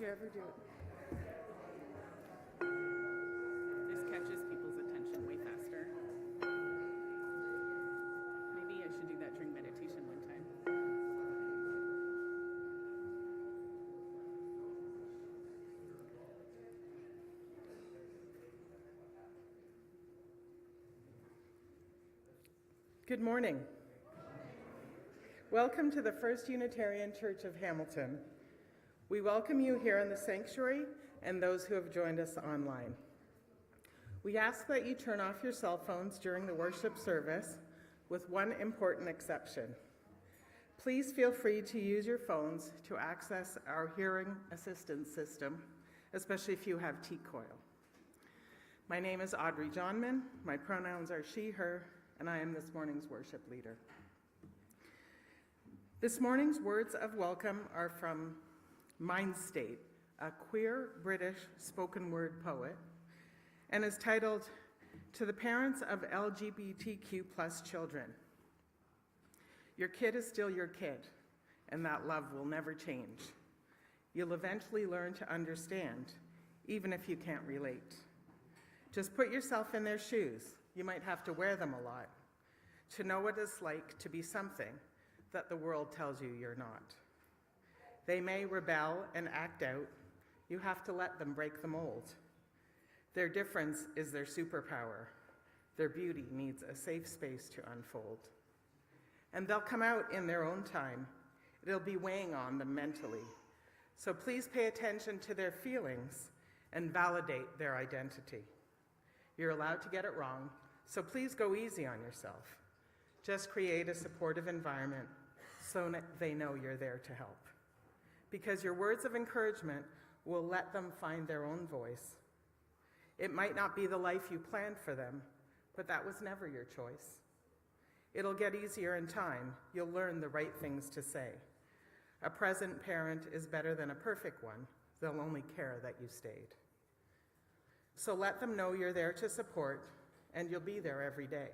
you ever do it? This catches people's attention way faster. Maybe I should do that during meditation one time. Good morning. Welcome to the First Unitarian Church of Hamilton. We welcome you here in the sanctuary and those who have joined us online. We ask that you turn off your cell phones during the worship service, with one important exception. Please feel free to use your phones to access our hearing assistance system, especially if you have T-Coil. My name is Audrey Johnman. My pronouns are she, her, and I am this morning's worship leader. This morning's words of welcome are from Mind State, a queer British spoken word poet, and is titled, "To the Parents of LGBTQ+ Children. Your kid is still your kid, and that love will never change. You'll eventually learn to understand, even if you can't relate. Just put yourself in their shoes. You might have to wear them a lot, to know what it's like to be something that the world tells you you're not. They may rebel and act out. You have to let them break the mold. Their difference is their superpower. Their beauty needs a safe space to unfold. And they'll come out in their own time. It'll be weighing on them mentally. So please pay attention to their feelings and validate their identity. You're allowed to get it wrong, so please go easy on yourself. Just create a supportive environment so that they know you're there to help. Because your words of encouragement will let them find their own voice. It might not be the life you planned for them, but that was never your choice. It'll get easier in time. You'll learn the right things to say. A present parent is better than a perfect one. They'll only care that you stayed. So let them know you're there to support, and you'll be there every day.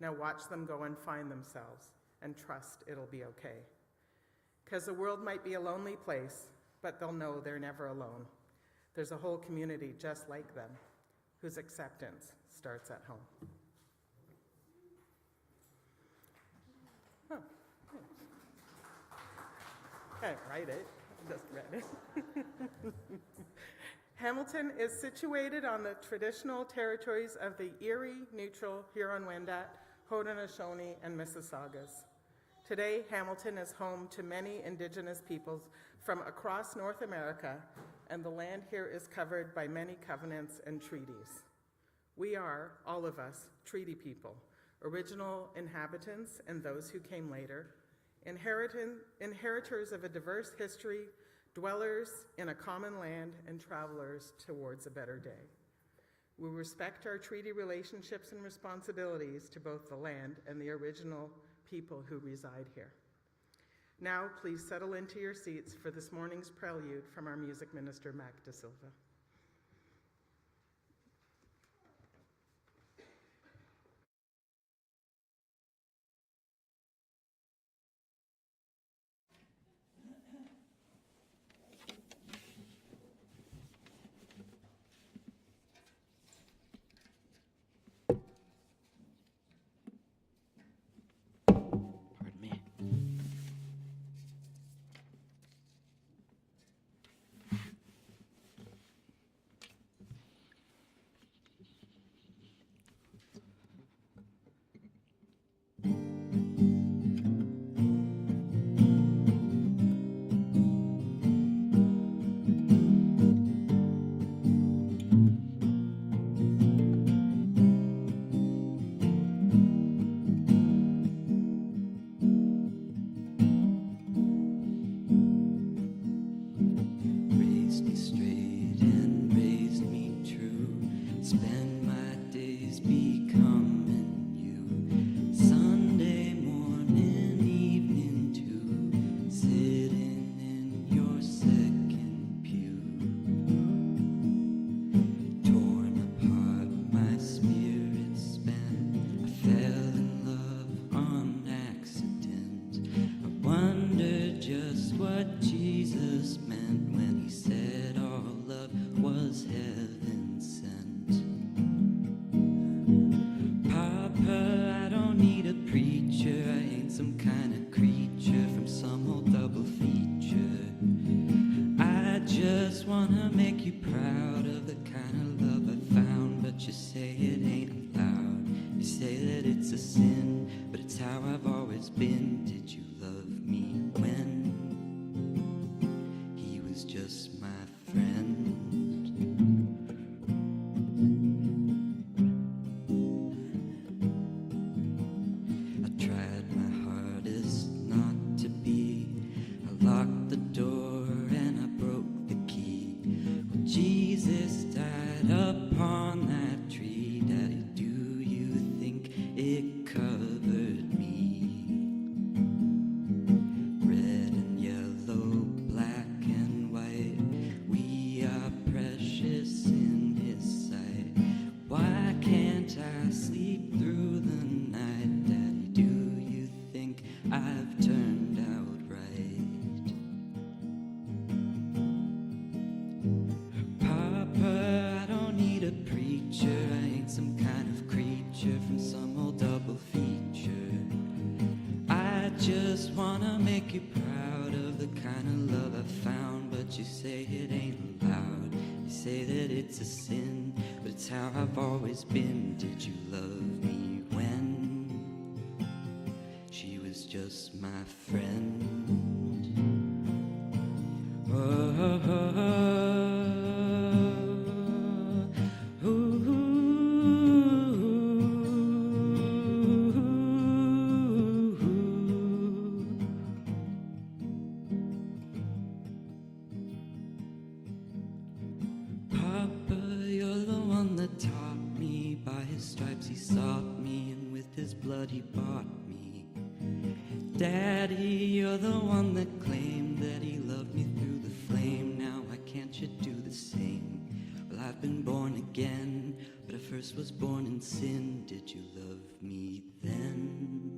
Now watch them go and find themselves, and trust it'll be okay. Because the world might be a lonely place, but they'll know they're never alone. There's a whole community just like them, whose acceptance starts at home." Oh, thanks. Can't write it, I just read it. Hamilton is situated on the traditional territories of the Erie, Neutral, Huron-Wendat, Haudenosaunee, and Mississaugas. Today, Hamilton is home to many Indigenous peoples from across North America, and the land here is covered by many covenants and treaties. We are, all of us, treaty people, original inhabitants and those who came later, inheritors of a diverse history, dwellers in a common land, and travelers towards a better day. We respect our treaty relationships and responsibilities to both the land and the original people who reside here. Now, please settle into your seats for this morning's prelude from our music minister, Mac Da Silva. Wonder just what Jesus meant when he said just wanna make you proud of the kind of love I found, but you say it ain't allowed. You say that it's a sin, but it's how I've always been. Did you love me when he was just my friend? I tried my hardest not to be. I locked the door and I broke the key. Well, Jesus died upon that tree. Daddy, do you think it covered me? Red and yellow, black and white, we are precious in his sight. Why can't I sleep through the night? Daddy, do you think I've turned out right? Papa, I don't need a preacher. I ain't some kind of creature from some old double feature. I just wanna make you proud of the kind of love I found, but you say it ain't allowed. You say that it's a sin, but it's how I've always been. Did you love me when she was just my friend? Papa, you're the one that taught me. By his stripes he sought me, and with his blood he bought me. Daddy, you're the one that claimed that he loved me through the flame. Now why can't you do the same? Well, I've been born again, but I first was born in sin. Did you love me then?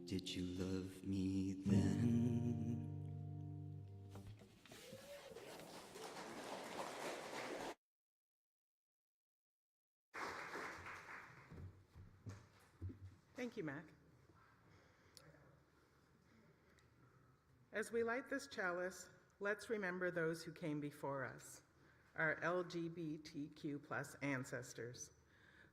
Did you love me then? Thank you, Mac. As we light this chalice, let's remember those who came before us, our LGBTQ+ ancestors,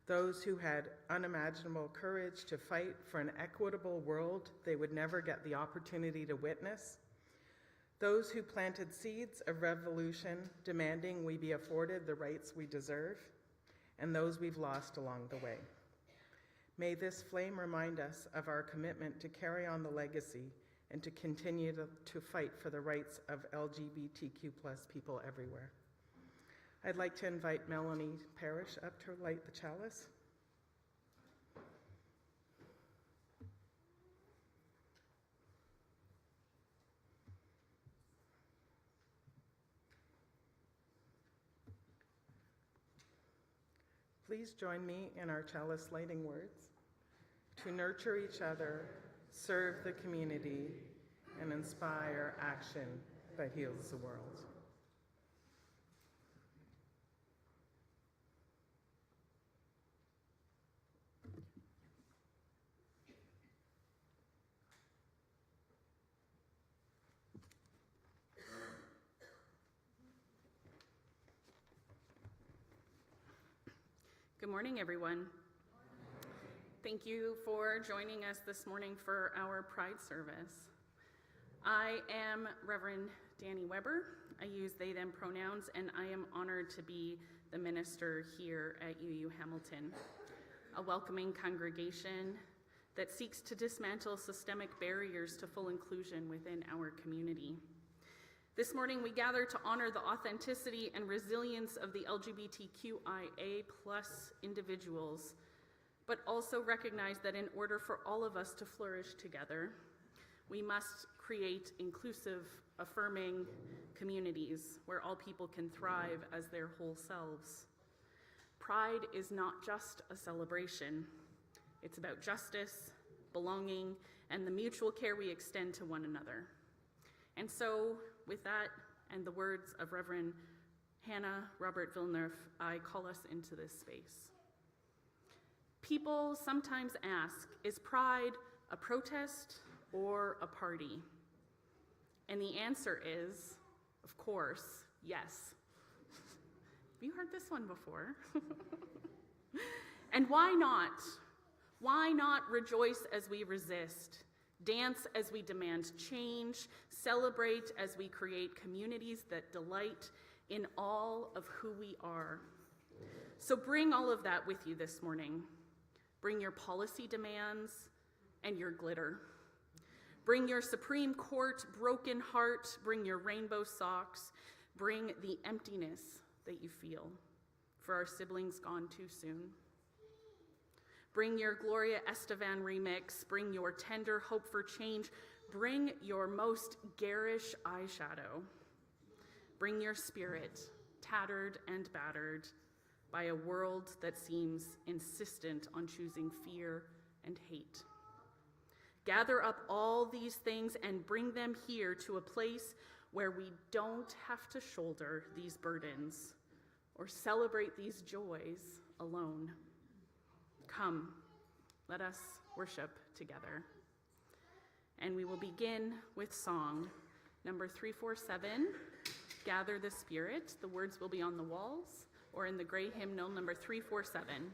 those who had unimaginable courage to fight for an equitable world they would never get the opportunity to witness, those who planted seeds of revolution demanding we be afforded the rights we deserve, and those we've lost along the way. May this flame remind us of our commitment to carry on the legacy and to continue to fight for the rights of LGBTQ+ people everywhere. I'd like to invite Melanie Parrish up to light the chalice. Please join me in our chalice lighting words: to nurture each other, serve the community, and inspire action that heals the world. Good morning, everyone. Thank you for joining us this morning for our Pride service. I am Reverend Danny Weber. I use they, them pronouns, and I am honored to be the minister here at UU Hamilton, a welcoming congregation that seeks to dismantle systemic barriers to full inclusion within our community. This morning, we gather to honor the authenticity and resilience of the LGBTQIA+ individuals, but also recognize that in order for all of us to flourish together, we must create inclusive, affirming communities where all people can thrive as their whole selves. Pride is not just a celebration. It's about justice, belonging, and the mutual care we extend to one another. And so, with that and the words of Reverend Hannah Robert Villeneuve, I call us into this space. People sometimes ask, is Pride a protest or a party? And the answer is, of course, Yes. Have you heard this one before? And why not? Why not rejoice as we resist, dance as we demand change, celebrate as we create communities that delight in all of who we are? So bring all of that with you this morning. Bring your policy demands and your glitter. Bring your Supreme Court broken heart. Bring your rainbow socks. Bring the emptiness that you feel for our siblings gone too soon. Bring your Gloria Estefan remix. Bring your tender hope for change. Bring your most garish eyeshadow. Bring your spirit, tattered and battered by a world that seems insistent on choosing fear and hate. Gather up all these things and bring them here to a place where we don't have to shoulder these burdens or celebrate these joys alone. Come, let us worship together. And we will begin with song number 347, Gather the Spirit. The words will be on the walls or in the gray hymnal number 347.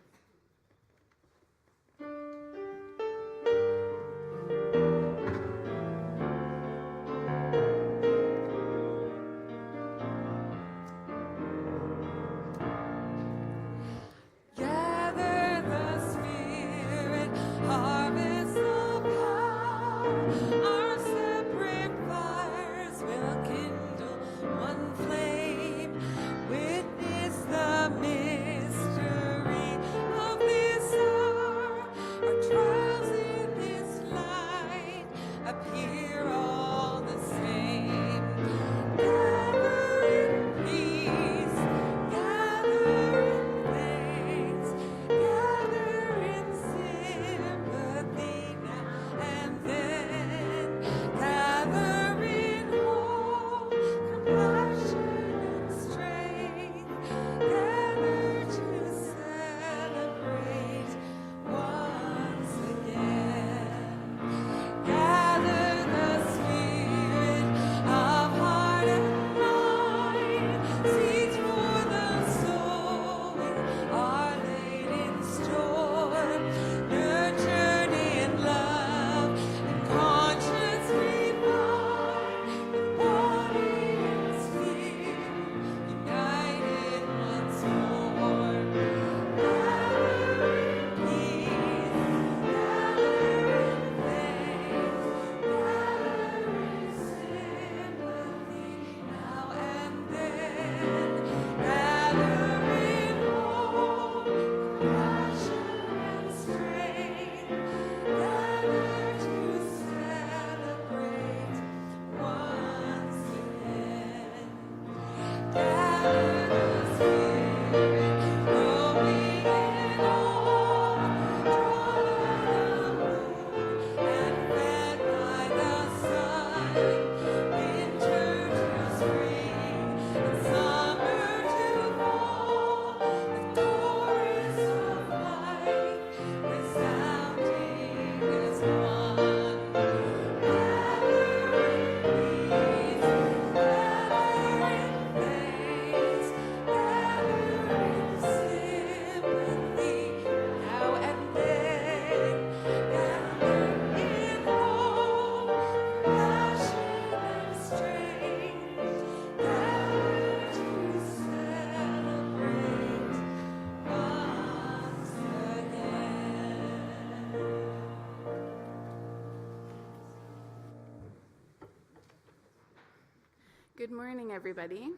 Good morning, everybody.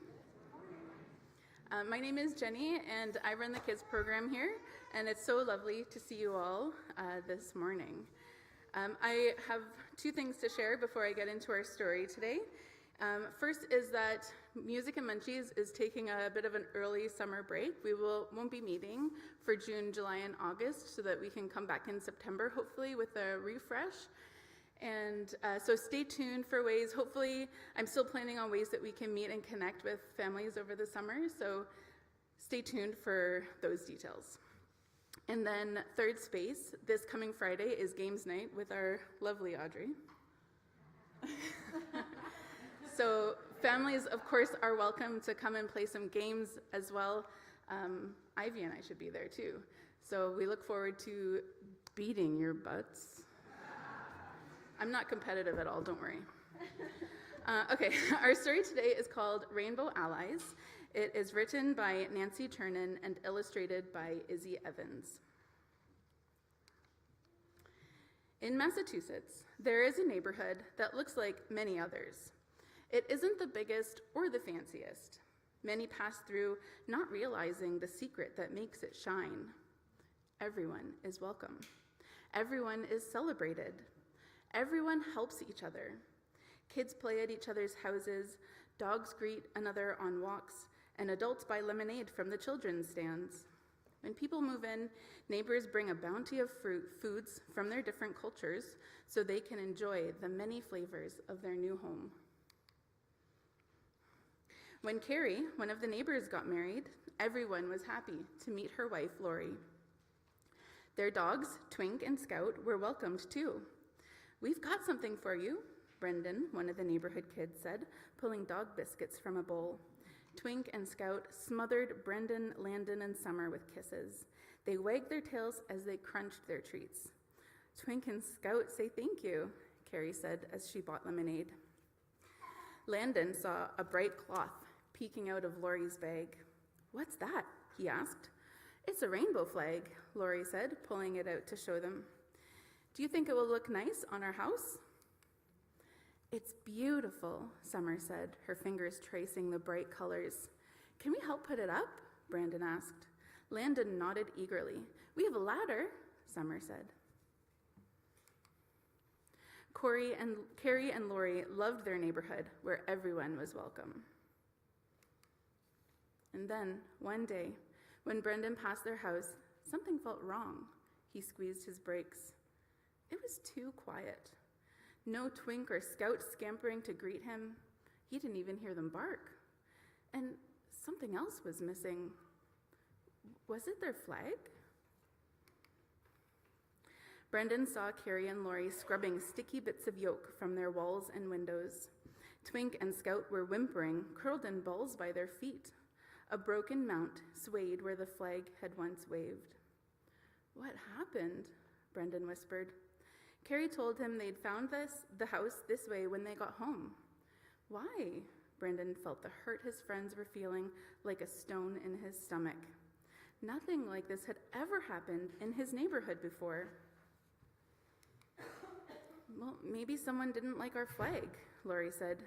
My name is Jenny, and I run the kids program here, and it's so lovely to see you all this morning. I have two things to share before I get into our story today. First is that Music and Munchies is taking a bit of an early summer break. We won't be meeting for June, July, and August so that we can come back in September, hopefully, with a refresh. And so stay tuned for ways. Hopefully, I'm still planning on ways that we can meet and connect with families over the summer, so stay tuned for those details. And then third space, this coming Friday is games night with our lovely Audrey. So Families, of course, are welcome to come and play some games as well. Ivy and I should be there too. So we look forward to beating your butts. I'm not competitive at all, don't worry. Okay, our story today is called Rainbow Allies. It is written by Nancy Chernin and illustrated by Izzy Evans. In Massachusetts, there is a neighborhood that looks like many others. It isn't the biggest or the fanciest. Many pass through not realizing the secret that makes it shine. Everyone is welcome. Everyone is celebrated. Everyone helps each other. Kids play at each other's houses, dogs greet another on walks, and adults buy lemonade from the children's stands. When people move in, neighbors bring a bounty of foods from their different cultures so they can enjoy the many flavors of their new home. When Carrie, one of the neighbors, got married, everyone was happy to meet her wife, Lori. Their dogs, Twink and Scout, were welcomed too. "We've got something for you," Brendan, one of the neighborhood kids, said, pulling dog biscuits from a bowl. Twink and Scout smothered Brendan, Landon, and Summer with kisses. They wagged their tails as they crunched their treats. "Twink and Scout say thank you," Carrie said as she bought lemonade. Landon saw a bright cloth peeking out of Lori's bag. "What's that?" he asked. "It's a rainbow flag," Lori said, pulling it out to show them. "Do you think it will look nice on our house?" "It's beautiful," Summer said, her fingers tracing the bright colors. "Can we help put it up?" Brandon asked. Landon nodded eagerly. "We have a ladder," Summer said. Carrie and Lori loved their neighborhood where everyone was welcome. And then, one day, when Brendan passed their house, something felt wrong. He squeezed his brakes. It was too quiet. No Twink or Scout scampering to greet him. He didn't even hear them bark. And something else was missing. Was it their flag? Brendan saw Carrie and Lori scrubbing sticky bits of yolk from their walls and windows. Twink and Scout were whimpering, curled in balls by their feet. A broken mount swayed where the flag had once waved. "What happened?" Brendan whispered. Carrie told him they'd found the house this way when they got home. "Why?" Brendan felt the hurt his friends were feeling like a stone in his stomach. Nothing like this had ever happened in his neighborhood before. "Well, maybe someone didn't like our flag," Lori said.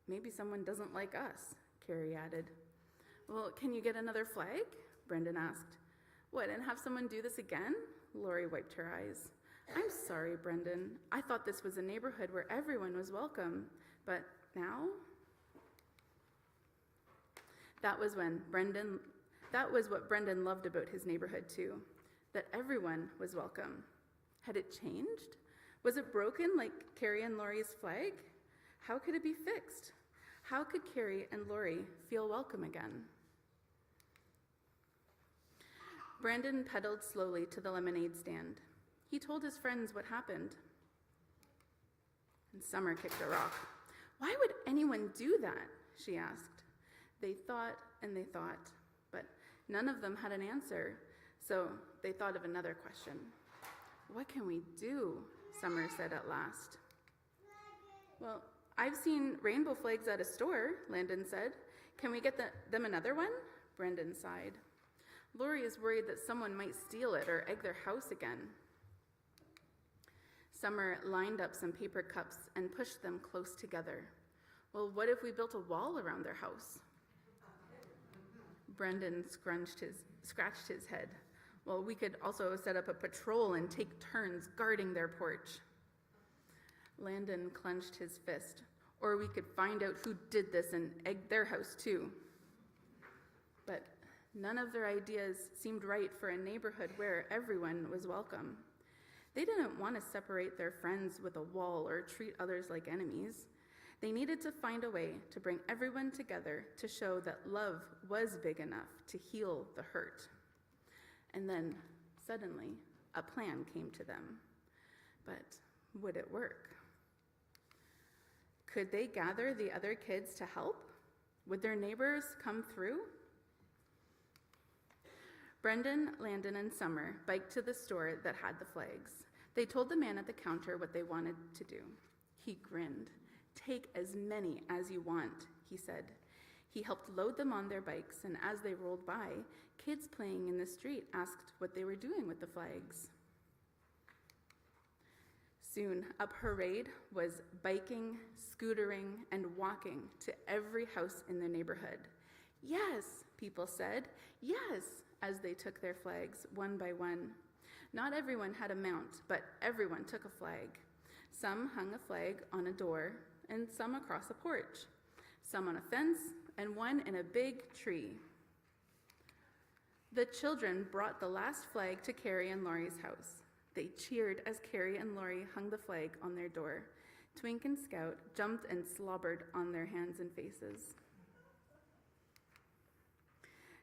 "Maybe someone doesn't like us," Carrie added. "Well, can you get another flag?" Brendan asked. "What, and have someone do this again?" Lori wiped her eyes. "I'm sorry, Brendan. I thought this was a neighborhood where everyone was welcome. But now?" That was what Brendan loved about his neighborhood too, that everyone was welcome. Had it changed? Was it broken like Carrie and Lori's flag? How could it be fixed? How could Carrie and Lori feel welcome again? Brandon pedaled slowly to the lemonade stand. He told his friends what happened. And Summer kicked a rock. "Why would anyone do that?" she asked. They thought and they thought, but none of them had an answer, so they thought of another question. "What can we do?" Summer said at last. "Well, I've seen rainbow flags at a store," Landon said. "Can we get them another one?" Brendan sighed. Lori is worried that someone might steal it or egg their house again. Summer lined up some paper cups and pushed them close together. "Well, what if we built a wall around their house?" Brendan scratched his head. "Well, we could also set up a patrol and take turns guarding their porch." Landon clenched his fist. "Or we could find out who did this and egg their house too." But none of their ideas seemed right for a neighborhood where everyone was welcome. They didn't want to separate their friends with a wall or treat others like enemies. They needed to find a way to bring everyone together to show that love was big enough to heal the hurt. And then, suddenly, a plan came to them. But would it work? Could they gather the other kids to help? Would their neighbors come through? Brendan, Landon, and Summer biked to the store that had the flags. They told the man at the counter what they wanted to do. He grinned. "Take as many as you want," he said. He helped load them on their bikes, and as they rolled by, kids playing in the street asked what they were doing with the flags. Soon, a parade was biking, scootering, and walking to every house in the neighborhood. "Yes," people said, "yes," as they took their flags one by one. Not everyone had a mount, but everyone took a flag. Some hung a flag on a door, and some across a porch, some on a fence, and one in a big tree. The children brought the last flag to Carrie and Laurie's house. They cheered as Carrie and Laurie hung the flag on their door. Twink and Scout jumped and slobbered on their hands and faces.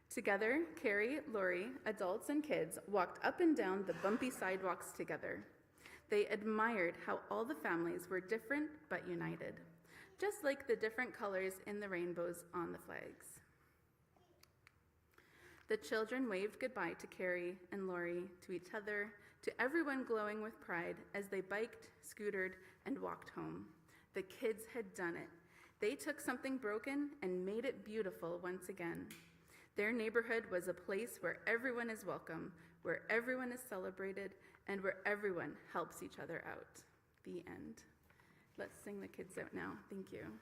Together, Carrie, Laurie, adults, and kids walked up and down the bumpy sidewalks together. They admired how all the families were different but united, just like the different colors in the rainbows on the flags. The children waved goodbye to Carrie and Laurie, to each other, to everyone glowing with pride as they biked, scootered, and walked home. The kids had done it. They took something broken and made it beautiful once again. Their neighborhood was a place where everyone is welcome, where everyone is celebrated, and where everyone helps each other out. The end. Let's sing the kids out now. Thank you.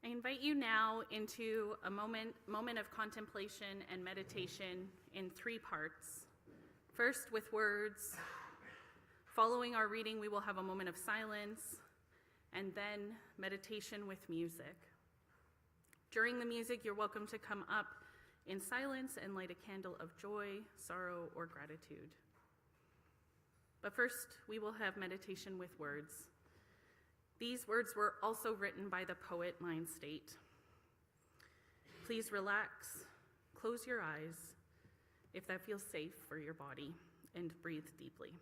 I invite you now into a moment of contemplation and meditation in three parts. First, with words. Following our reading, we will have a moment of silence, and then meditation with music. During the music, you're welcome to come up in silence and light a candle of joy, sorrow, or gratitude. But first, we will have meditation with words. These words were also written by the poet Mind State. Please relax, close your eyes, if that feels safe for your body, and breathe deeply.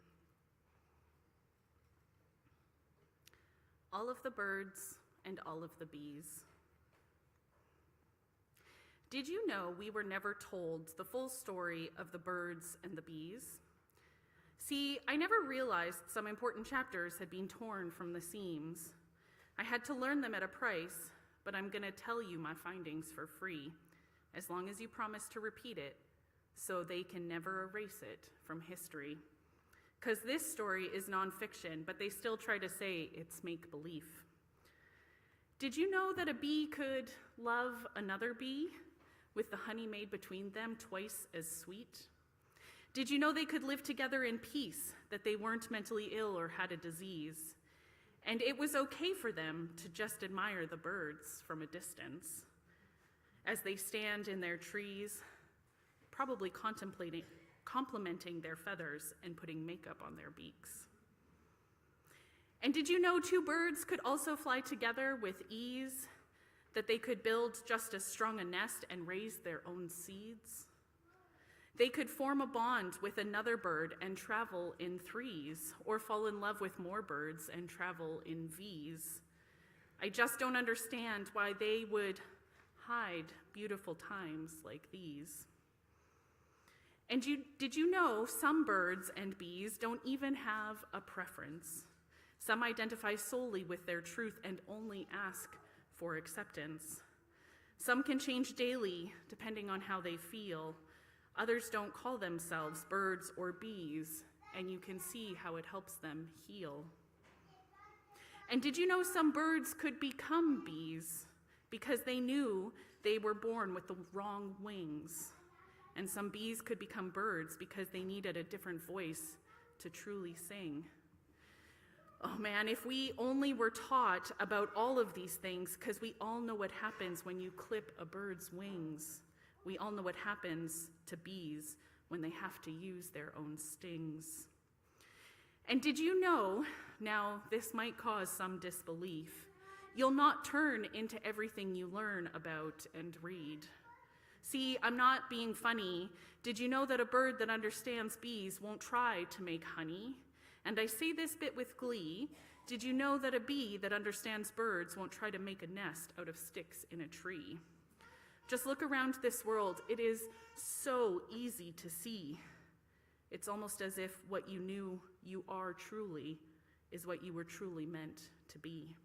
All of the birds and all of the bees. Did you know we were never told the full story of the birds and the bees? See, I never realized some important chapters had been torn from the seams. I had to learn them at a price, but I'm going to tell you my findings for free, as long as you promise to repeat it, so they can never erase it from history. Because this story is nonfiction, but they still try to say it's make-believe. Did you know that a bee could love another bee, with the honey made between them twice as sweet? Did you know they could live together in peace, that they weren't mentally ill or had a disease? And it was okay for them to just admire the birds from a distance as they stand in their trees, probably complimenting their feathers and putting makeup on their beaks. And did you know two birds could also fly together with ease, that they could build just as strong a nest and raise their own seeds? They could form a bond with another bird and travel in threes, or fall in love with more birds and travel in V's. I just don't understand why they would hide beautiful times like these. And did you know some birds and bees don't even have a preference? Some identify solely with their truth and only ask for acceptance. Some can change daily depending on how they feel. Others don't call themselves birds or bees, and you can see how it helps them heal. And did you know some birds could become bees because they knew they were born with the wrong wings? and some bees could become birds because they needed a different voice to truly sing. Oh man, if we only were taught about all of these things, because we all know what happens when you clip a bird's wings. We all know what happens to bees when they have to use their own stings. And did you know, now this might cause some disbelief, you'll not turn into everything you learn about and read. See, I'm not being funny. Did you know that a bird that understands bees won't try to make honey? And I say this bit with glee. Did you know that a bee that understands birds won't try to make a nest out of sticks in a tree? Just look around this world. It is so easy to see. It's almost as if what you knew you are truly is what you were truly meant to be.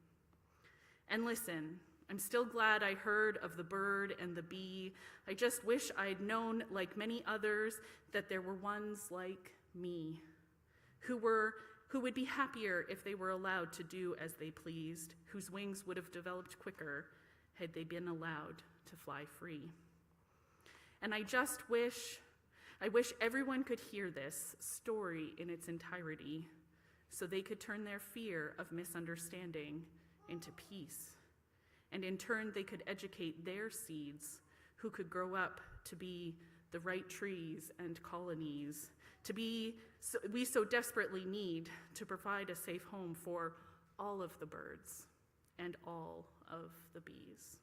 And listen, I'm still glad I heard of the bird and the bee. I just wish I'd known, like many others, that there were ones like me, who would be happier if they were allowed to do as they pleased, whose wings would have developed quicker had they been allowed to fly free. And I wish everyone could hear this story in its entirety, so they could turn their fear of misunderstanding into peace. And in turn, they could educate their seeds, who could grow up to be the right trees and colonies, we so desperately need to provide a safe home for all of the birds and all of the bees.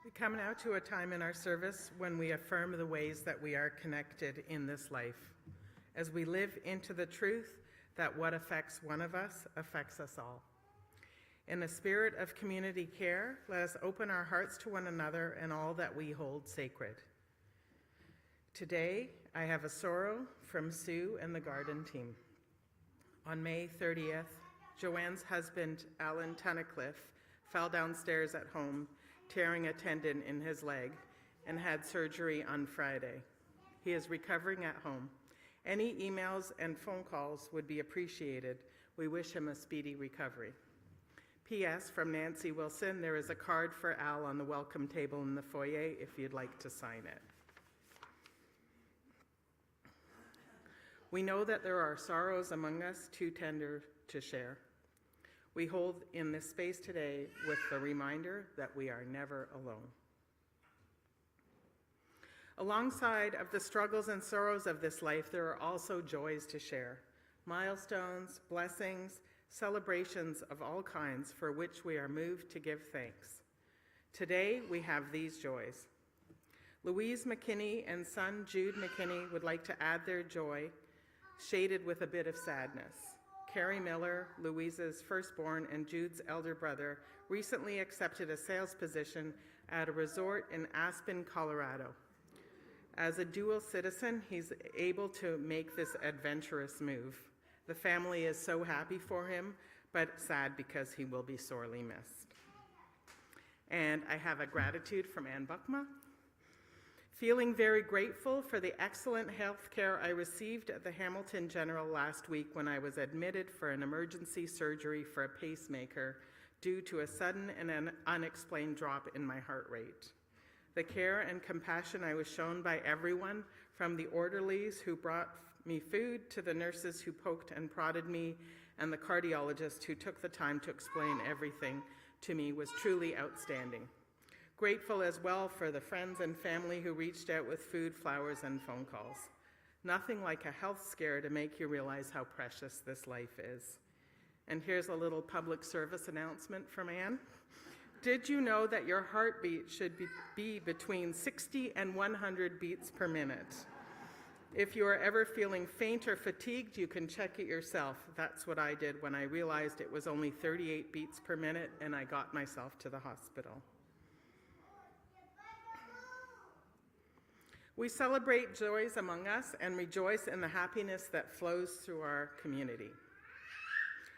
We come now to a time in our service when we affirm the ways that we are connected in this life, as we live into the truth that what affects one of us affects us all. In a spirit of community care, let us open our hearts to one another and all that we hold sacred. Today, I have a sorrow from Sue and the garden team. On May 30th, Joanne's husband, Alan Tunnicliffe, fell downstairs at home, tearing a tendon in his leg, and had surgery on Friday. He is recovering at home. Any emails and phone calls would be appreciated. We wish him a speedy recovery. P.S. from Nancy Wilson, there is a card for Al on the welcome table in the foyer if you'd like to sign it. We know that there are sorrows among us too tender to share. We hold in this space today with the reminder that we are never alone. Alongside of the struggles and sorrows of this life, there are also joys to share, milestones, blessings, celebrations of all kinds for which we are moved to give thanks. Today, we have these joys. Louise McKinney and son Jude McKinney would like to add their joy, shaded with a bit of sadness. Carrie Miller, Louise's firstborn and Jude's elder brother, recently accepted a sales position at a resort in Aspen, Colorado. As a dual citizen, he's able to make this adventurous move. The family is so happy for him, but sad because he will be sorely missed. And I have a gratitude from Ann Buckma. Feeling very grateful for the excellent health care I received at the Hamilton General last week when I was admitted for an emergency surgery for a pacemaker due to a sudden and an unexplained drop in my heart rate. The care and compassion I was shown by everyone, from the orderlies who brought me food to the nurses who poked and prodded me and the cardiologist who took the time to explain everything to me, was truly outstanding. Grateful as well for the friends and family who reached out with food, flowers, and phone calls. Nothing like a health scare to make you realize how precious this life is. And here's a little public service announcement from Anne. Did you know that your heartbeat should be between 60 and 100 beats per minute? If you are ever feeling faint or fatigued, you can check it yourself. That's what I did when I realized it was only 38 beats per minute and I got myself to the hospital. We celebrate joys among us and rejoice in the happiness that flows through our community.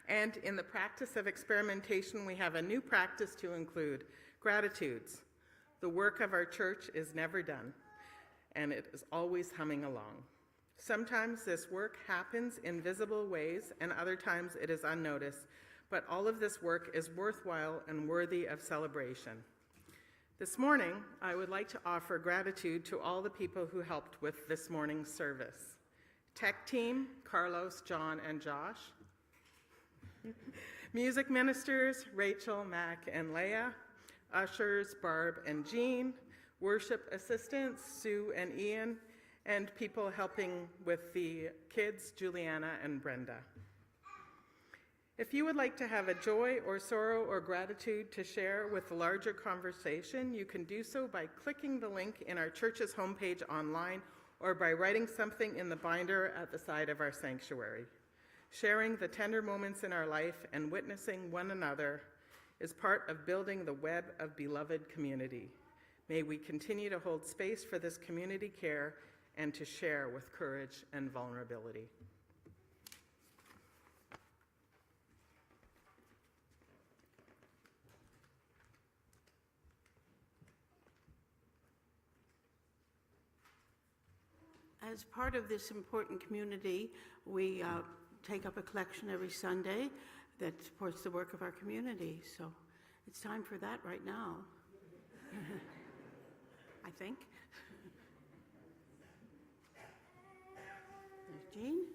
And in the practice of experimentation, we have a new practice to include gratitudes. The work of our church is never done, and it is always humming along. Sometimes this work happens in visible ways, and other times it is unnoticed, but all of this work is worthwhile and worthy of celebration. This morning, I would like to offer gratitude to all the people who helped with this morning's service. Tech team, Carlos, John, and Josh. Music ministers, Rachel, Mac, and Leah. Ushers, Barb and Jean. Worship assistants, Sue and Ian. And people helping with the kids, Juliana and Brenda. If you would like to have a joy or sorrow or gratitude to share with the larger conversation, you can do so by clicking the link in our church's homepage online or by writing something in the binder at the side of our sanctuary. Sharing the tender moments in our life and witnessing one another is part of building the web of beloved community. May we continue to hold space for this community care and to share with courage and vulnerability. As part of this important community, we take up a collection every Sunday that supports the work of our community. So it's time for that right now, I think. There's Jean.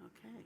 Okay.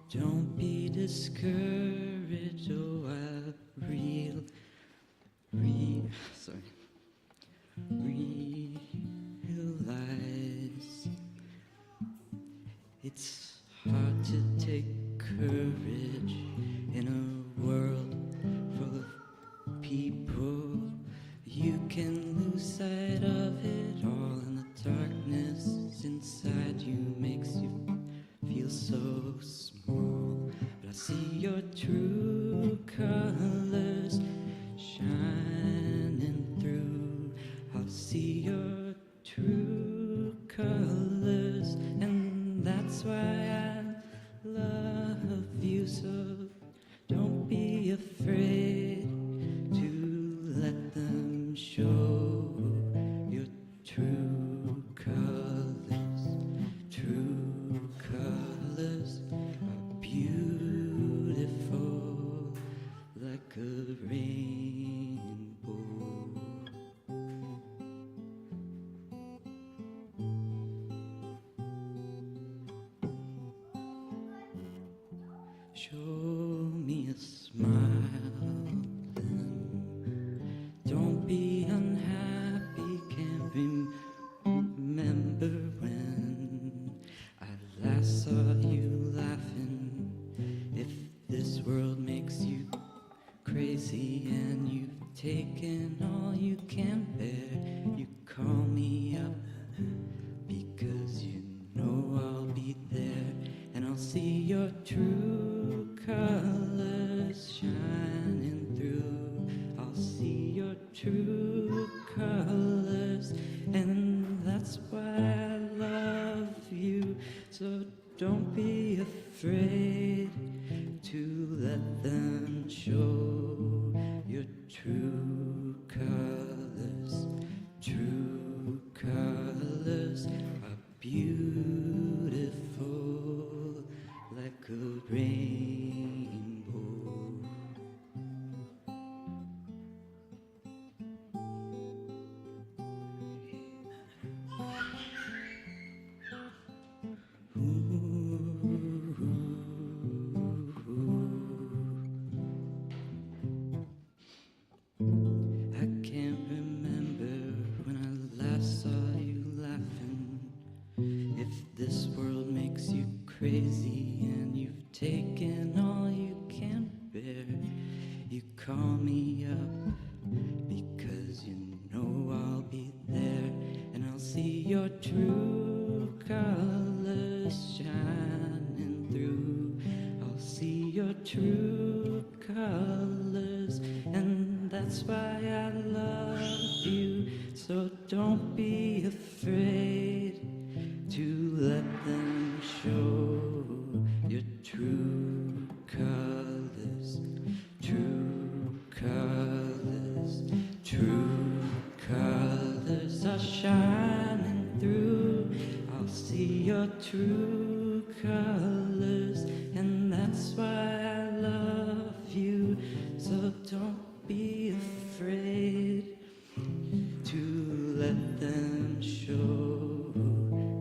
Don't be discouraged, oh, I realize it's hard to take courage in a world full of people. You can lose sight of it all, and the darkness inside you makes you feel so small. But I see your true colors shining through. I see your true colors, and that's why I love you. So don't be afraid to let them show your true colors. True colors are beautiful like a rainbow. Show me a smile then. Don't be unhappy, can't remember when I last saw you laughing. If this world makes you crazy and you've taken all you can bear, you call me up because you know I'll be there, and I'll see your true colors shining through. I'll see your true colors, and that's why I love you. So don't be afraid to let them show your true colors. True colors are beautiful like a rainbow. I can't remember when I last saw you laughing. If this world makes you crazy and you've taken all you can bear, you call me up because you know I'll be there, and I'll see your true colors shining through. I'll see your true colors, and that's why I love you. So don't be afraid to let them show your true colors. True colors, true colors are shining through. I'll see your true colors, and that's why I love you. So don't be afraid to let them show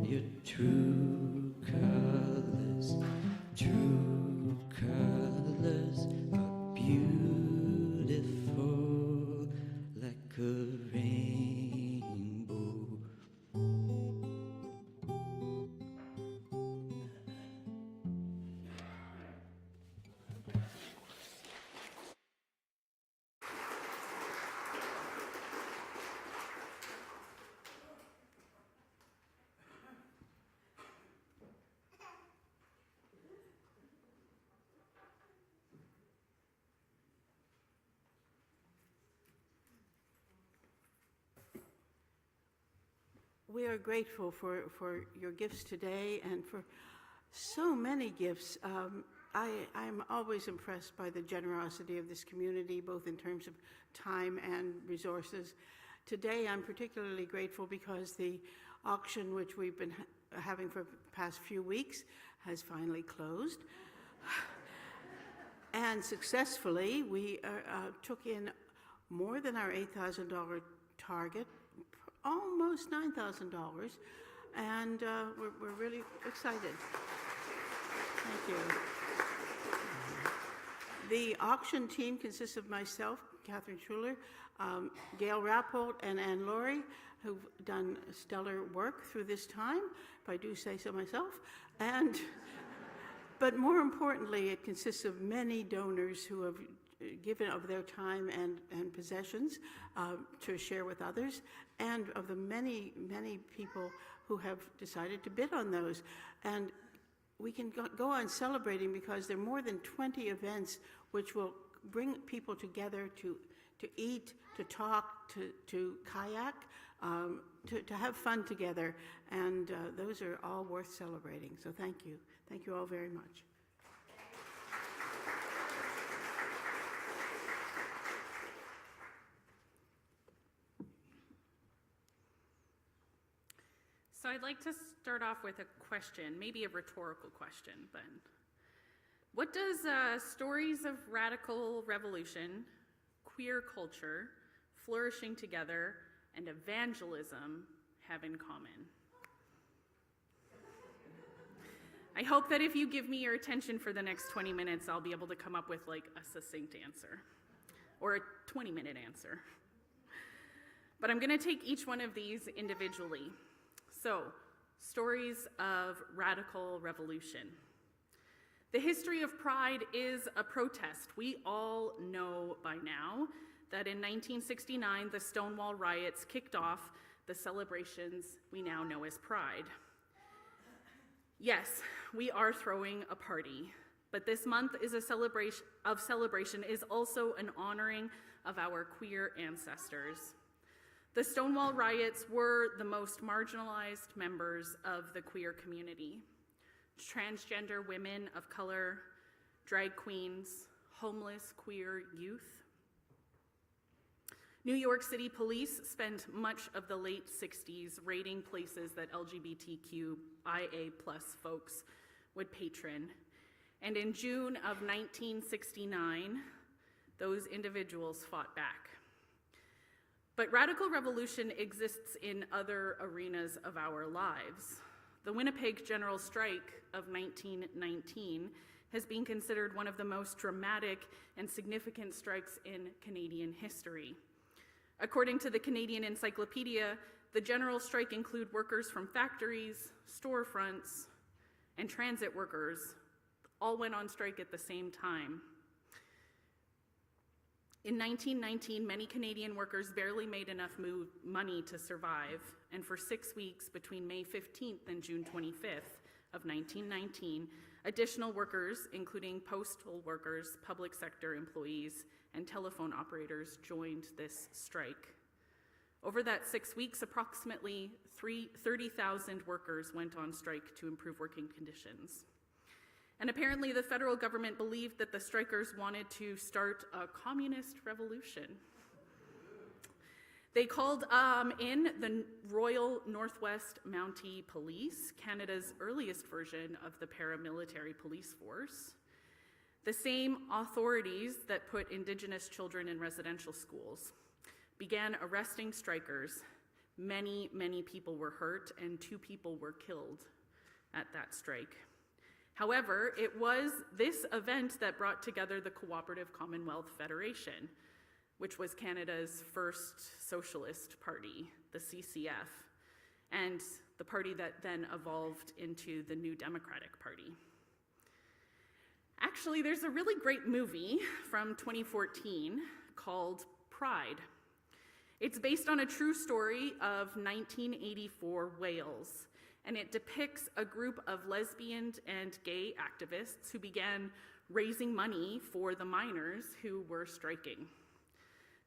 your true colors. True colors are beautiful like a rainbow. We are grateful for your gifts today and for so many gifts. I'm always impressed by the generosity of this community, both in terms of time and resources. Today, I'm particularly grateful because the auction, which we've been having for the past few weeks, has finally closed. And successfully, we took in more than our $8,000 target, almost $9,000, and we're really excited. Thank you. The auction team consists of myself, Catherine Schuler, Gail Rappold, and Anne Laurie, who've done stellar work through this time, if I do say so myself. But more importantly, it consists of many donors who have given of their time and possessions to share with others, and of the many, many people who have decided to bid on those. And we can go on celebrating because there are more than 20 events which will bring people together to eat, to talk, to kayak, to have fun together. And those are all worth celebrating. So thank you. Thank you all very much. So I'd like to start off with a question, maybe a rhetorical question, but what does stories of radical revolution, queer culture, flourishing together, and evangelism have in common? I hope that if you give me your attention for the next 20 minutes, I'll be able to come up with like a succinct answer, or a 20-minute answer. But I'm gonna take each one of these individually. So, stories of radical revolution. The history of Pride is a protest. We all know by now that in 1969, the Stonewall riots kicked off the celebrations we now know as Pride. Yes, we are throwing a party, but this month is a celebration is also an honoring of our queer ancestors. The Stonewall riots were the most marginalized members of the queer community. Transgender women of color, drag queens, homeless queer youth. New York City police spent much of the late 60s raiding places that LGBTQIA+ folks would patron. And in June of 1969, those individuals fought back. But radical revolution exists in other arenas of our lives. The Winnipeg General Strike of 1919 has been considered one of the most dramatic and significant strikes in Canadian history. According to the Canadian Encyclopedia, the General Strike included workers from factories, storefronts, and transit workers, all went on strike at the same time. In 1919, many Canadian workers barely made enough money to survive, and for 6 weeks between May 15th and June 25th of 1919, additional workers, including postal workers, public sector employees, and telephone operators joined this strike. Over that 6 weeks, approximately 30,000 workers went on strike to improve working conditions. And apparently the federal government believed that the strikers wanted to start a communist revolution. They called in the Royal Northwest Mountie Police, Canada's earliest version of the paramilitary police force, the same authorities that put Indigenous children in residential schools, began arresting strikers. Many, many people were hurt and 2 people were killed at that strike. However, it was this event that brought together the Cooperative Commonwealth Federation, which was Canada's first socialist party, the CCF, and the party that then evolved into the New Democratic Party. Actually, there's a really great movie from 2014 called Pride. It's based on a true story of 1984 Wales, and it depicts a group of lesbian and gay activists who began raising money for the miners who were striking.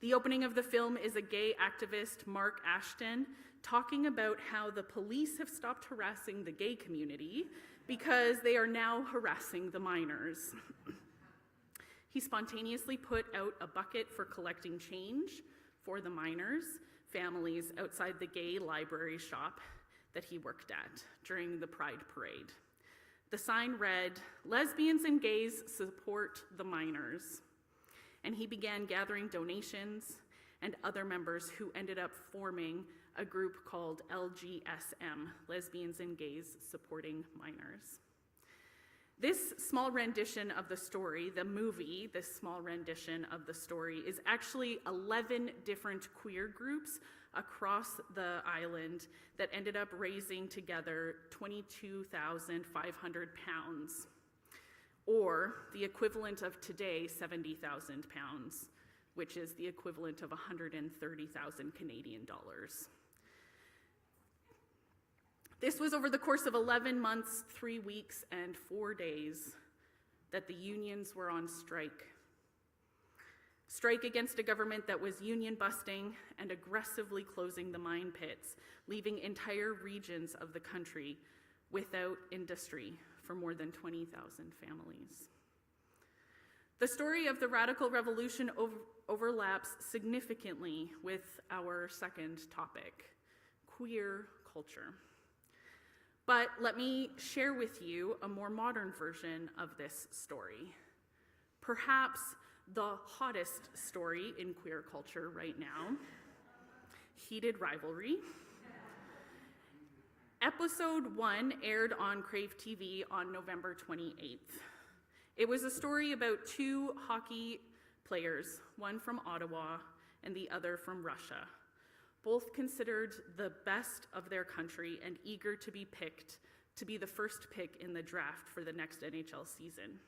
The opening of the film is a gay activist, Mark Ashton, talking about how the police have stopped harassing the gay community because they are now harassing the miners. He spontaneously put out a bucket for collecting change for the miners' families outside the gay library shop that he worked at during the Pride Parade. The sign read, "Lesbians and gays support the miners." And he began gathering donations and other members who ended up forming a group called LGSM, Lesbians and Gays Supporting Miners. This small rendition of the story, the movie, this small rendition of the story, is actually 11 different queer groups across the island that ended up raising together 22,500 pounds, or the equivalent of today, 70,000 pounds, which is the equivalent of 130,000 Canadian dollars. This was over the course of 11 months, 3 weeks, and 4 days that the unions were on strike. Strike against a government that was union busting and aggressively closing the mine pits, leaving entire regions of the country without industry for more than 20,000 families. The story of the radical revolution overlaps significantly with our second topic, queer culture. But let me share with you a more modern version of this story. Perhaps the hottest story in queer culture right now, heated rivalry. Episode 1 aired on Crave TV on November 28th. It was a story about two hockey players, one from Ottawa and the other from Russia, both considered the best of their country and eager to be picked to be the first pick in the draft for the next NHL season.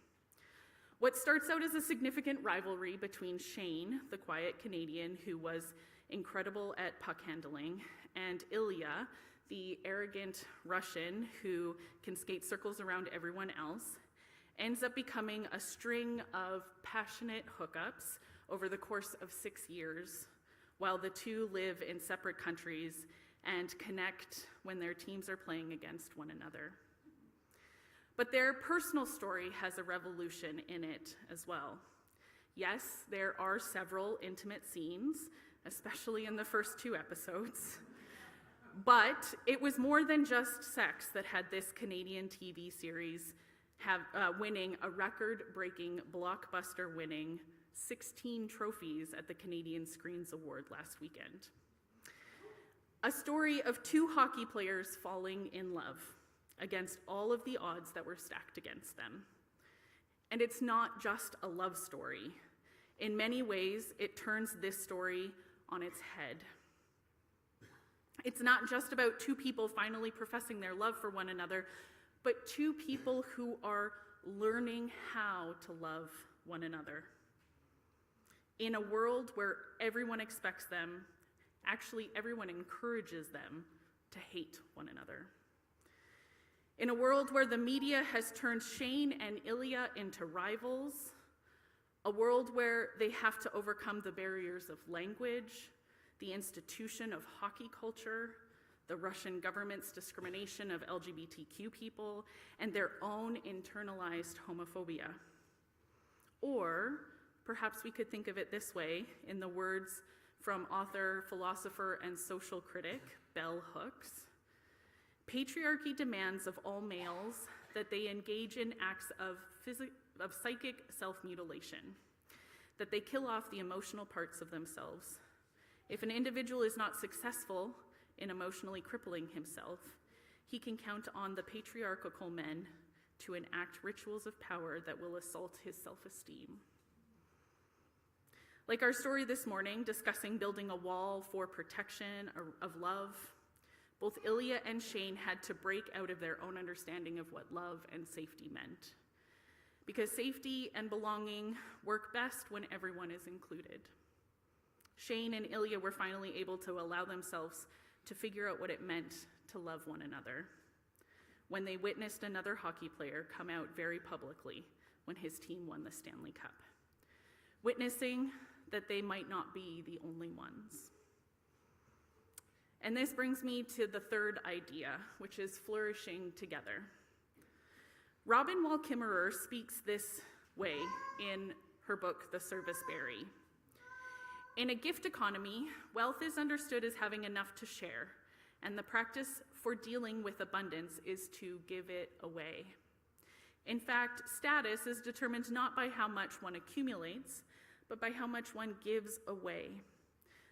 What starts out as a significant rivalry between Shane, the quiet Canadian who was incredible at puck handling, and Ilya, the arrogant Russian who can skate circles around everyone else, ends up becoming a string of passionate hookups over the course of 6 years, while the two live in separate countries and connect when their teams are playing against one another. But their personal story has a revolution in it as well. Yes, there are several intimate scenes, especially in the first 2 episodes, but it was more than just sex that had this Canadian TV series winning a record-breaking, blockbuster-winning 16 trophies at the Canadian Screens Award last weekend. A story of 2 hockey players falling in love against all of the odds that were stacked against them. And it's not just a love story. In many ways, it turns this story on its head. It's not just about 2 people finally professing their love for one another, but 2 people who are learning how to love one another. In a world where everyone expects them, actually everyone encourages them to hate one another. In a world where the media has turned Shane and Ilya into rivals, a world where they have to overcome the barriers of language, the institution of hockey culture, the Russian government's discrimination of LGBTQ people, and their own internalized homophobia. Or perhaps we could think of it this way, in the words from author, philosopher, and social critic Bell Hooks: patriarchy demands of all males that they engage in acts of psychic self-mutilation, that they kill off the emotional parts of themselves. If an individual is not successful in emotionally crippling himself, he can count on the patriarchal men to enact rituals of power that will assault his self-esteem. Like our story this morning, discussing building a wall for protection of love, both Ilya and Shane had to break out of their own understanding of what love and safety meant. Because safety and belonging work best when everyone is included. Shane and Ilya were finally able to allow themselves to figure out what it meant to love one another when they witnessed another hockey player come out very publicly when his team won the Stanley Cup, witnessing that they might not be the only ones. And this brings me to the third idea, which is flourishing together. Robin Wall Kimmerer speaks this way in her book, The Service Berry. In a gift economy, wealth is understood as having enough to share, and the practice for dealing with abundance is to give it away. In fact, status is determined not by how much one accumulates, but by how much one gives away.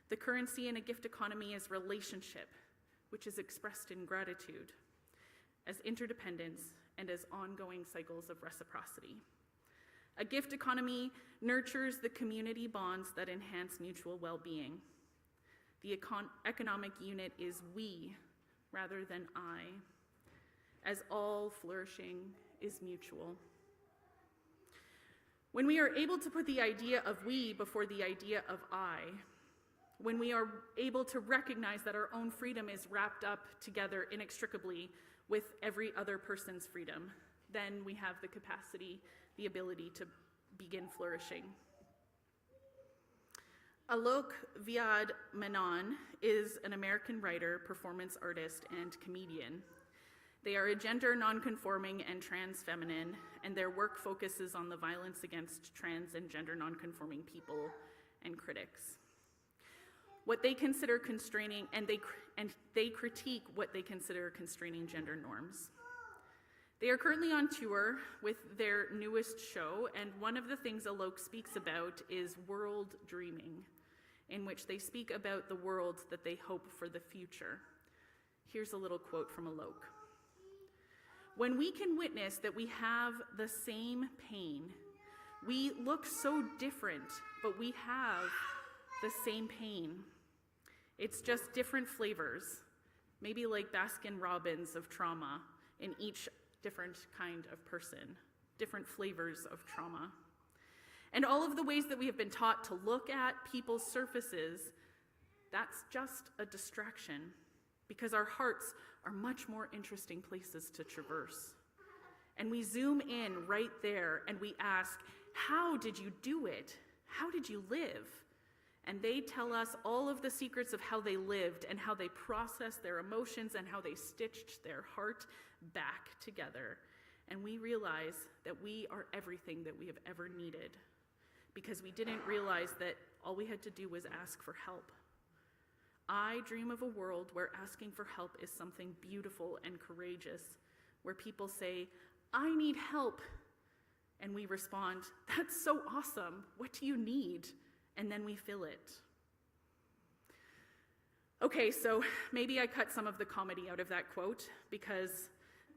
The currency in a gift economy is relationship, which is expressed in gratitude, as interdependence and as ongoing cycles of reciprocity. A gift economy nurtures the community bonds that enhance mutual well-being. The economic unit is we rather than I, as all flourishing is mutual. When we are able to put the idea of we before the idea of I, when we are able to recognize that our own freedom is wrapped up together inextricably with every other person's freedom, then we have the capacity, the ability to begin flourishing. Alok Vyad Menon is an American writer, performance artist, and comedian. They are a gender nonconforming and trans feminine, and their work focuses on the violence against trans and gender nonconforming people and critics. What they consider constraining, and they critique what they consider constraining gender norms. They are currently on tour with their newest show, and one of the things Alok speaks about is world dreaming, in which they speak about the world that they hope for the future. Here's a little quote from Alok. When we can witness that we have the same pain, we look so different, but we have the same pain. It's just different flavors, maybe like Baskin-Robbins of trauma in each different kind of person, different flavors of trauma. And all of the ways that we have been taught to look at people's surfaces, that's just a distraction, because our hearts are much more interesting places to traverse. And we zoom in right there and we ask, how did you do it? How did you live? And they tell us all of the secrets of how they lived and how they processed their emotions and how they stitched their heart back together. And we realize that we are everything that we have ever needed, because we didn't realize that all we had to do was ask for help. I dream of a world where asking for help is something beautiful and courageous, where people say, I need help. And we respond, that's so awesome. What do you need? And then we fill it. Okay, so maybe I cut some of the comedy out of that quote, because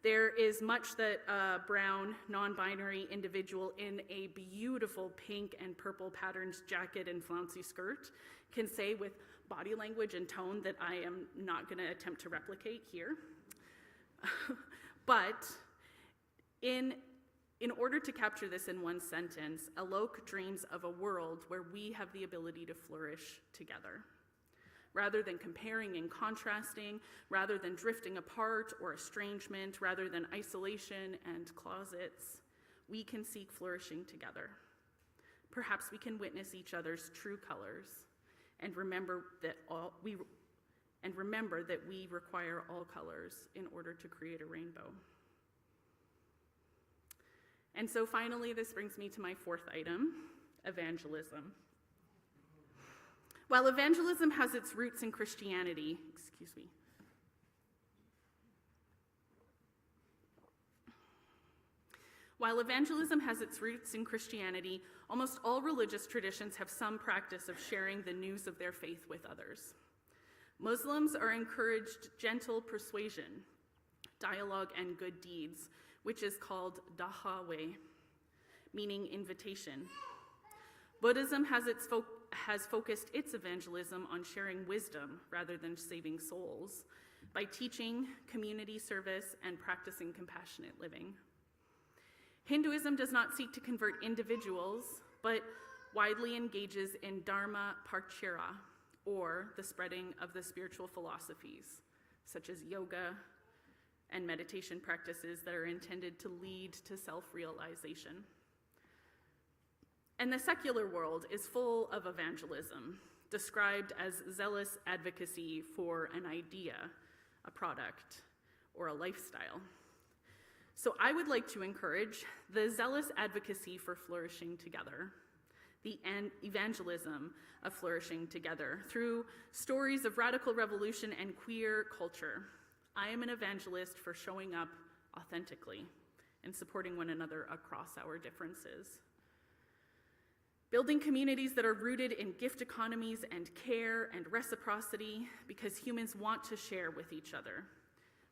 there is much that a brown, non-binary individual in a beautiful pink and purple patterned jacket and flouncy skirt can say with body language and tone that I am not going to attempt to replicate here. But in order to capture this in one sentence, Alok dreams of a world where we have the ability to flourish together. Rather than comparing and contrasting, rather than drifting apart or estrangement, rather than isolation and closets, we can seek flourishing together. Perhaps we can witness each other's true colors and remember that we require all colors in order to create a rainbow. And so finally, this brings me to my fourth item, evangelism. While evangelism has its roots in Christianity, almost all religious traditions have some practice of sharing the news of their faith with others. Muslims are encouraged gentle persuasion, dialogue, and good deeds, which is called da'wah, meaning invitation. Buddhism has focused its evangelism on sharing wisdom rather than saving souls by teaching community service and practicing compassionate living. Hinduism does not seek to convert individuals, but widely engages in dharma prachara, or the spreading of the spiritual philosophies, such as yoga and meditation practices that are intended to lead to self-realization. And the secular world is full of evangelism, described as zealous advocacy for an idea, a product, or a lifestyle. So I would like to encourage the zealous advocacy for flourishing together, the evangelism of flourishing together through stories of radical revolution and queer culture. I am an evangelist for showing up authentically and supporting one another across our differences. Building communities that are rooted in gift economies and care and reciprocity, because humans want to share with each other.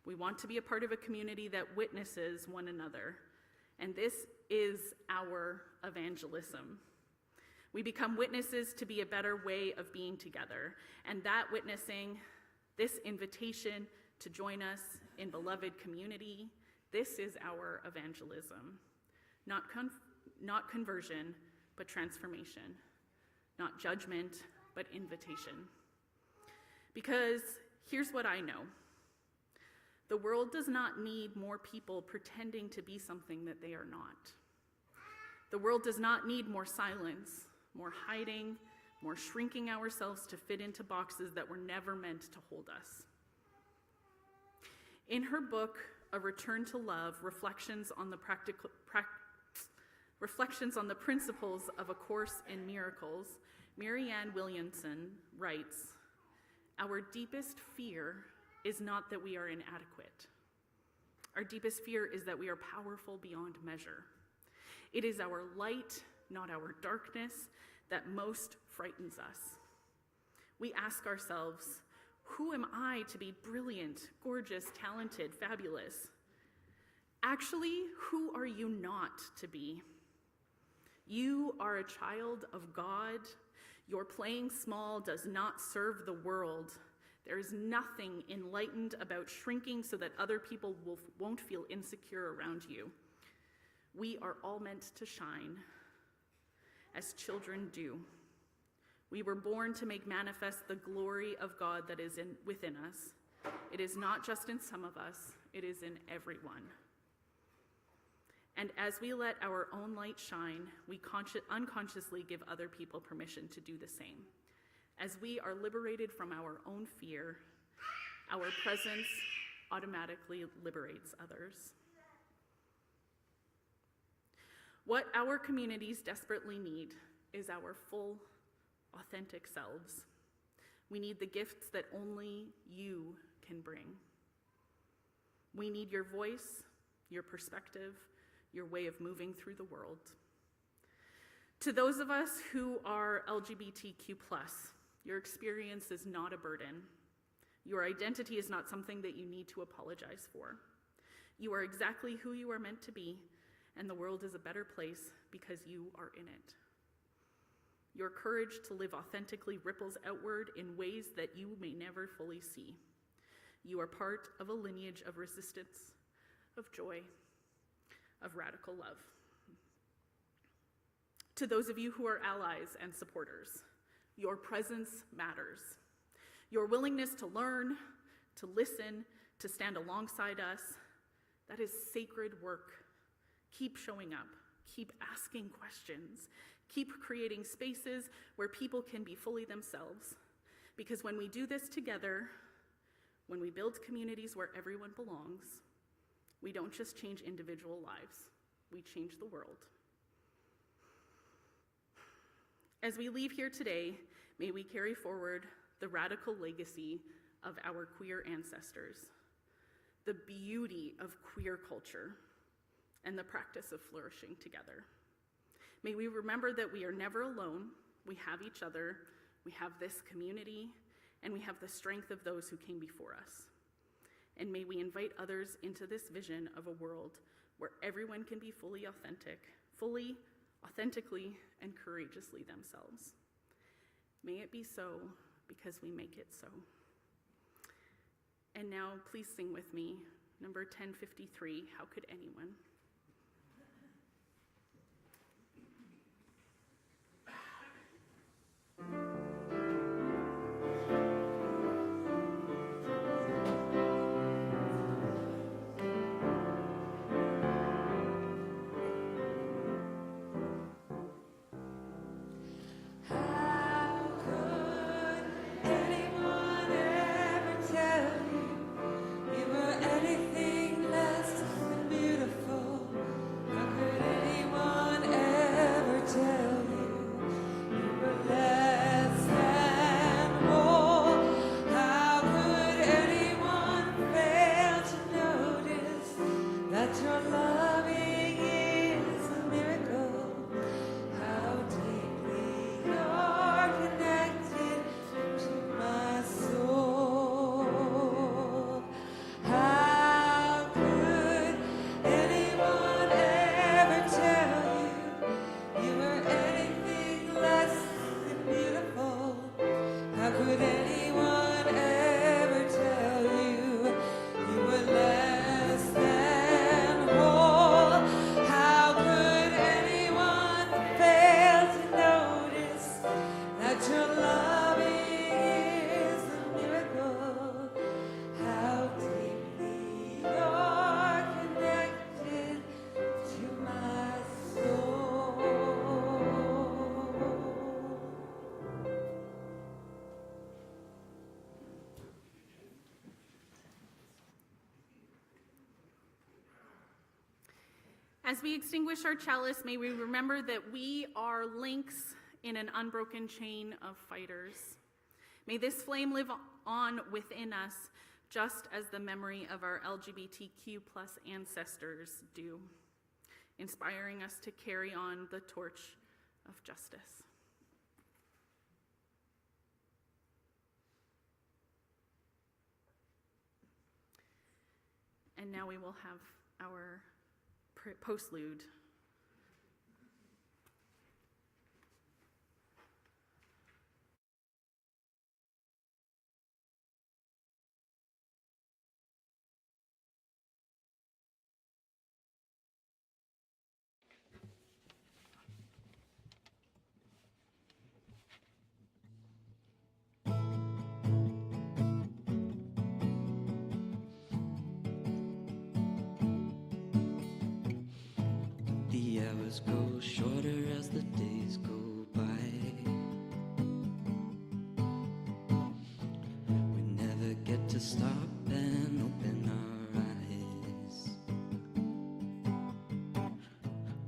We want to be a part of a community that witnesses one another, and this is our evangelism. We become witnesses to be a better way of being together, and that witnessing, this invitation to join us in beloved community, this is our evangelism. Not conversion, but transformation. Not judgment, but invitation. Because here's what I know. The world does not need more people pretending to be something that they are not. The world does not need more silence, more hiding, more shrinking ourselves to fit into boxes that were never meant to hold us. In her book, A Return to Love, Reflections on the Principles of A Course in Miracles, Marianne Williamson writes, "Our deepest fear is not that we are inadequate. Our deepest fear is that we are powerful beyond measure. It is our light, not our darkness, that most frightens us. We ask ourselves, who am I to be brilliant, gorgeous, talented, fabulous? Actually, who are you not to be? You are a child of God. Your playing small does not serve the world. There is nothing enlightened about shrinking so that other people won't feel insecure around you. We are all meant to shine, as children do. We were born to make manifest the glory of God that is within us. It is not just in some of us, it is in everyone. And as we let our own light shine, we unconsciously give other people permission to do the same. As we are liberated from our own fear, our presence automatically liberates others. What our communities desperately need is our full, authentic selves. We need the gifts that only you can bring. We need your voice, your perspective, your way of moving through the world. To those of us who are LGBTQ+, your experience is not a burden. Your identity is not something that you need to apologize for. You are exactly who you are meant to be, and the world is a better place because you are in it. Your courage to live authentically ripples outward in ways that you may never fully see. You are part of a lineage of resistance, of joy, of radical love. To those of you who are allies and supporters, your presence matters. Your willingness to learn, to listen, to stand alongside us, that is sacred work. Keep showing up, keep asking questions, keep creating spaces where people can be fully themselves. Because when we do this together, when we build communities where everyone belongs, we don't just change individual lives, we change the world. As we leave here today, may we carry forward the radical legacy of our queer ancestors, the beauty of queer culture, and the practice of flourishing together. May we remember that we are never alone, we have each other, we have this community, and we have the strength of those who came before us. And may we invite others into this vision of a world where everyone can be fully authentically, and courageously themselves. May it be so, because we make it so. And now, please sing with me, number 1053, How Could Anyone? Anything less than beautiful. As we extinguish our chalice, may we remember that we are links in an unbroken chain of fighters. May this flame live on within us, just as the memory of our LGBTQ+ ancestors do, inspiring us to carry on the torch of justice. And now we will have our postlude. The hours go shorter as the days go by. We never get to stop and open our eyes.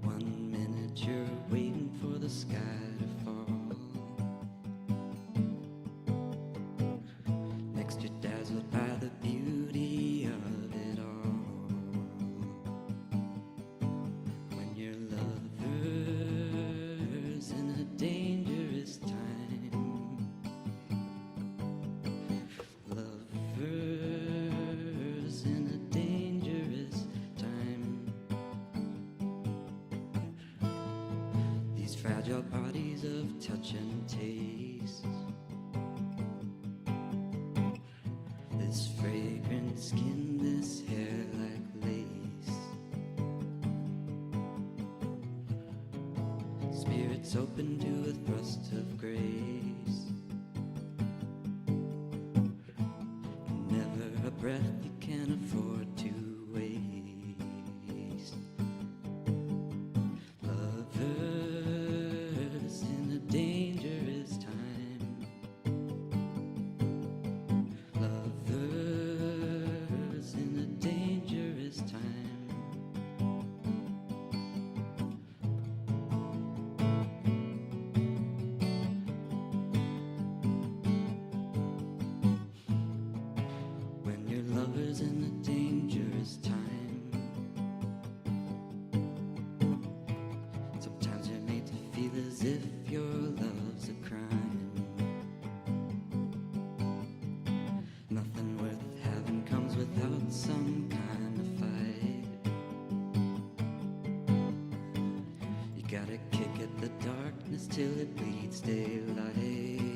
1 minute you're waiting for the sky to fall. Next you're dazzled by the beauty of it all. When you're lovers in a dangerous time, lovers in a dangerous time. These fragile bodies of touch and taste, this fragrant skin, this hair like lace. Spirits open to a thrust of grace. Never a breath you can afford to waste. Lovers in a dangerous time. Lovers in a dangerous time. When your lover's in a dangerous time, sometimes you're made to feel as if your love's a crime. Nothing worth having comes without some kind of fight. You gotta kick at the darkness till it bleeds daylight.